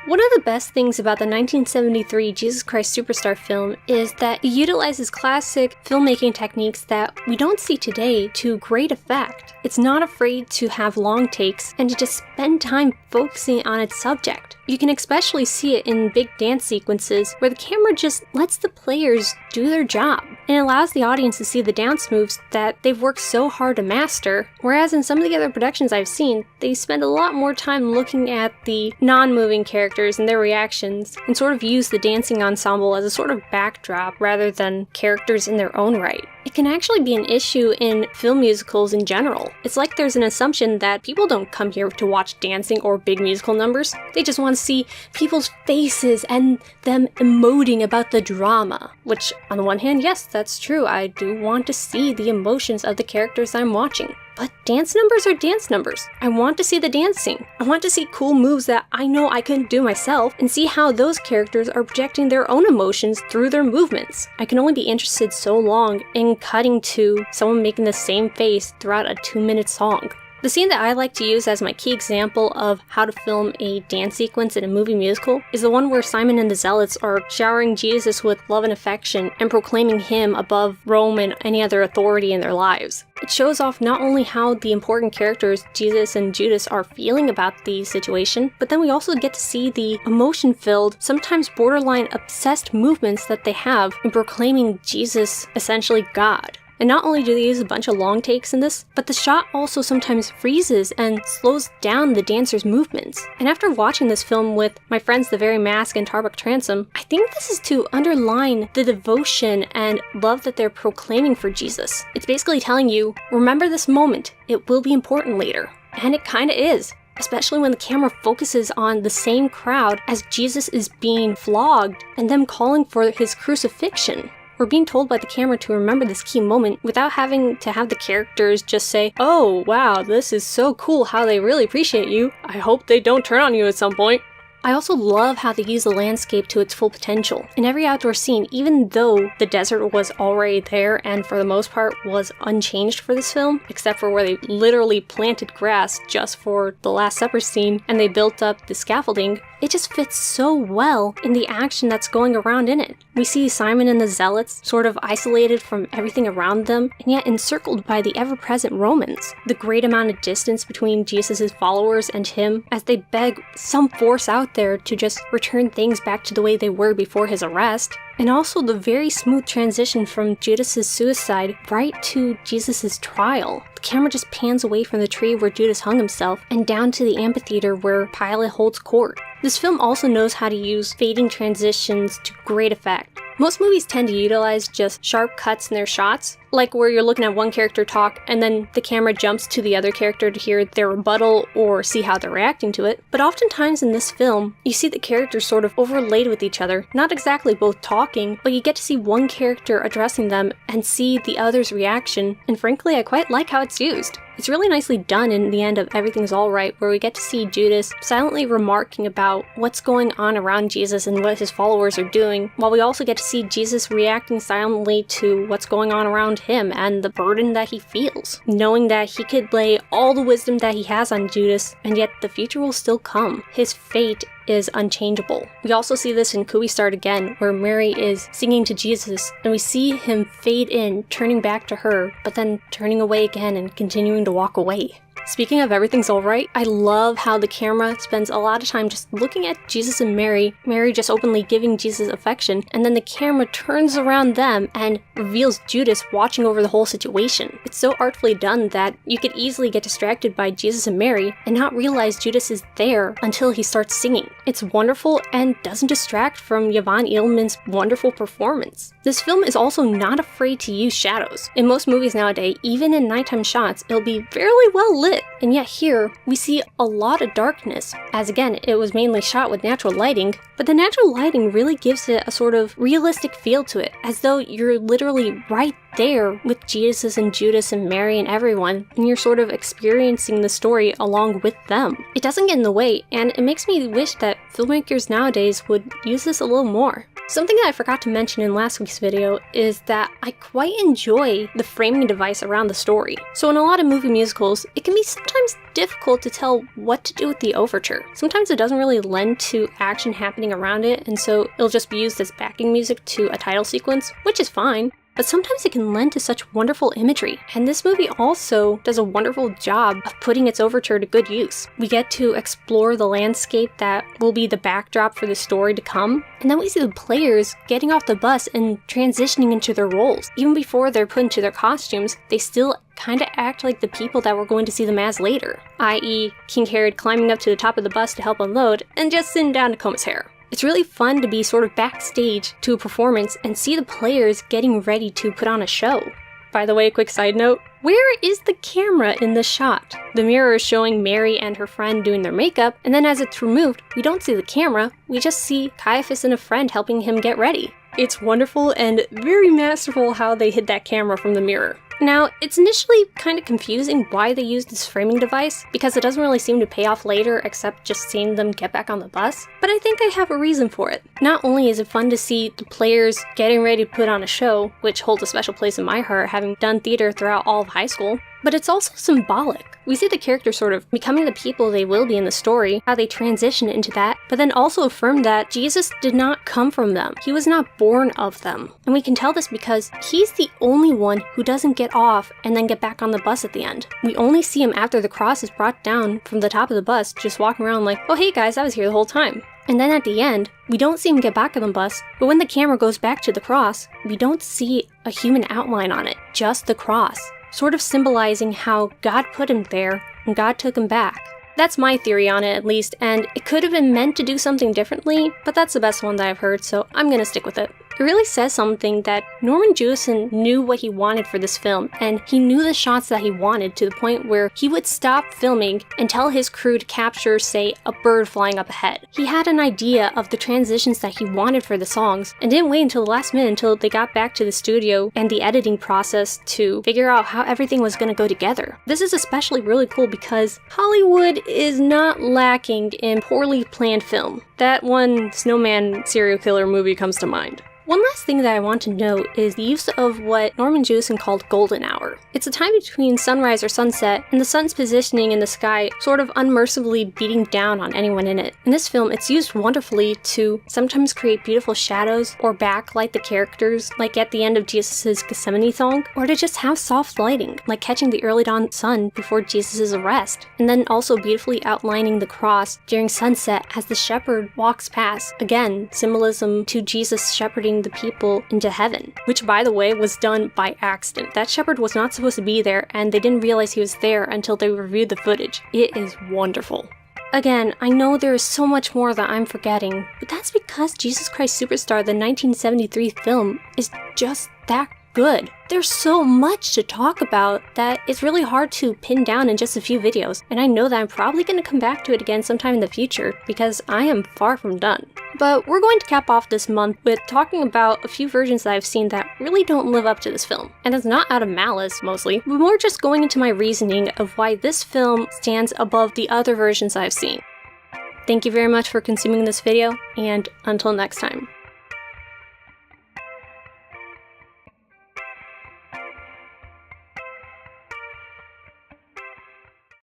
One of the best things about the 1973 Jesus Christ Superstar film is that it utilizes classic filmmaking techniques that we don't see today to great effect. It's not afraid to have long takes and to just spend time focusing on its subject. You can especially see it in big dance sequences where the camera just lets the players do their job and allows the audience to see the dance moves that they've worked so hard to master, whereas in some of the other productions I've seen, they spend a lot more time looking at the non-moving characters and their reactions and sort of use the dancing ensemble as a sort of backdrop rather than characters in their own right. It can actually be an issue in film musicals in general. It's like there's an assumption that people don't come here to watch dancing or big musical numbers. They just want to see people's faces and them emoting about the drama. Which, on the one hand, yes, that's true. I do want to see the emotions of the characters I'm watching. But dance numbers are dance numbers. I want to see the dancing. I want to see cool moves that I know I couldn't do myself and see how those characters are projecting their own emotions through their movements. I can only be interested so long in cutting to someone making the same face throughout a 2-minute song. The scene that I like to use as my key example of how to film a dance sequence in a movie musical is the one where Simon and the Zealots are showering Jesus with love and affection and proclaiming him above Rome and any other authority in their lives. It shows off not only how the important characters, Jesus and Judas, are feeling about the situation, but then we also get to see the emotion-filled, sometimes borderline obsessed movements that they have in proclaiming Jesus essentially God. And not only do they use a bunch of long takes in this, but the shot also sometimes freezes and slows down the dancers' movements. And after watching this film with my friends The Very Mask and Tarbuck Transom, I think this is to underline the devotion and love that they're proclaiming for Jesus. It's basically telling you, remember this moment, it will be important later. And it kinda is. Especially when the camera focuses on the same crowd as Jesus is being flogged and them calling for his crucifixion. We're being told by the camera to remember this key moment without having to have the characters just say, "Oh, wow, this is so cool how they really appreciate you. I hope they don't turn on you at some point." I also love how they use the landscape to its full potential. In every outdoor scene, even though the desert was already there and for the most part was unchanged for this film, except for where they literally planted grass just for the Last Supper scene and they built up the scaffolding, it just fits so well in the action that's going around in it. We see Simon and the Zealots sort of isolated from everything around them, and yet encircled by the ever-present Romans. The great amount of distance between Jesus' followers and him as they beg some force out there to just return things back to the way they were before his arrest. And also the very smooth transition from Judas' suicide right to Jesus' trial. The camera just pans away from the tree where Judas hung himself and down to the amphitheater where Pilate holds court. This film also knows how to use fading transitions to great effect. Most movies tend to utilize just sharp cuts in their shots, like where you're looking at one character talk and then the camera jumps to the other character to hear their rebuttal or see how they're reacting to it. But oftentimes in this film, you see the characters sort of overlaid with each other, not exactly both talking, but you get to see one character addressing them and see the other's reaction, and frankly, I quite like how it's used. It's really nicely done in the end of Everything's Alright, where we get to see Judas silently remarking about what's going on around Jesus and what his followers are doing, while we also get to see Jesus reacting silently to what's going on around him and the burden that he feels, knowing that he could lay all the wisdom that he has on Judas, and yet the future will still come. His fate is unchangeable. We also see this in Could We Start Again, where Mary is singing to Jesus, and we see him fade in, turning back to her, but then turning away again and continuing to walk away. Speaking of Everything's Alright, I love how the camera spends a lot of time just looking at Jesus and Mary just openly giving Jesus affection, and then the camera turns around them and reveals Judas watching over the whole situation. It's so artfully done that you could easily get distracted by Jesus and Mary and not realize Judas is there until he starts singing. It's wonderful and doesn't distract from Yvonne Edelman's wonderful performance. This film is also not afraid to use shadows. In most movies nowadays, even in nighttime shots, it'll be fairly well lit. And yet here, we see a lot of darkness, as again, it was mainly shot with natural lighting, but the natural lighting really gives it a sort of realistic feel to it, as though you're literally right there with Jesus and Judas and Mary and everyone, and you're sort of experiencing the story along with them. It doesn't get in the way, and it makes me wish that filmmakers nowadays would use this a little more. Something that I forgot to mention in last week's video is that I quite enjoy the framing device around the story. So in a lot of movie musicals, it can be sometimes difficult to tell what to do with the overture. Sometimes it doesn't really lend to action happening around it, and so it'll just be used as backing music to a title sequence, which is fine. But sometimes it can lend to such wonderful imagery, and this movie also does a wonderful job of putting its overture to good use. We get to explore the landscape that will be the backdrop for the story to come, and then we see the players getting off the bus and transitioning into their roles. Even before they're put into their costumes, they still kinda act like the people that we're going to see them as later, i.e. King Herod climbing up to the top of the bus to help unload, and just sitting down to comb his hair. It's really fun to be sort of backstage to a performance and see the players getting ready to put on a show. By the way, a quick side note, where is the camera in this shot? The mirror is showing Mary and her friend doing their makeup, and then as it's removed, we don't see the camera, we just see Caiaphas and a friend helping him get ready. It's wonderful and very masterful how they hid that camera from the mirror. Now, it's initially kind of confusing why they used this framing device, because it doesn't really seem to pay off later except just seeing them get back on the bus, but I think I have a reason for it. Not only is it fun to see the players getting ready to put on a show, which holds a special place in my heart having done theater throughout all of high school, but it's also symbolic. We see the characters sort of becoming the people they will be in the story, how they transition into that, but then also affirm that Jesus did not come from them. He was not born of them. And we can tell this because he's the only one who doesn't get off and then get back on the bus at the end. We only see him after the cross is brought down from the top of the bus, just walking around like, oh hey guys, I was here the whole time. And then at the end, we don't see him get back on the bus, but when the camera goes back to the cross, we don't see a human outline on it, just the cross, sort of symbolizing how God put him there and God took him back. That's my theory on it at least, and it could have been meant to do something differently, but that's the best one that I've heard, so I'm gonna stick with it. It really says something that Norman Jewison knew what he wanted for this film, and he knew the shots that he wanted to the point where he would stop filming and tell his crew to capture, say, a bird flying up ahead. He had an idea of the transitions that he wanted for the songs, and didn't wait until the last minute until they got back to the studio and the editing process to figure out how everything was going to go together. This is especially really cool because Hollywood is not lacking in poorly planned film. That one Snowman serial killer movie comes to mind. One last thing that I want to note is the use of what Norman Jewison called golden hour. It's a time between sunrise or sunset and the sun's positioning in the sky sort of unmercifully beating down on anyone in it. In this film, it's used wonderfully to sometimes create beautiful shadows or backlight the characters, like at the end of Jesus' Gethsemane song, or to just have soft lighting, like catching the early dawn sun before Jesus' arrest, and then also beautifully outlining the cross during sunset as the shepherd walks past. Again, symbolism to Jesus shepherding the people into heaven, which by the way was done by accident. That shepherd was not supposed to be there and they didn't realize he was there until they reviewed the footage. It is wonderful. Again, I know there is so much more that I'm forgetting, but that's because Jesus Christ Superstar, the 1973 film, is just that good. There's so much to talk about that it's really hard to pin down in just a few videos, and I know that I'm probably going to come back to it again sometime in the future because I am far from done. But we're going to cap off this month with talking about a few versions that I've seen that really don't live up to this film. And it's not out of malice, mostly, but more just going into my reasoning of why this film stands above the other versions I've seen. Thank you very much for consuming this video, and until next time.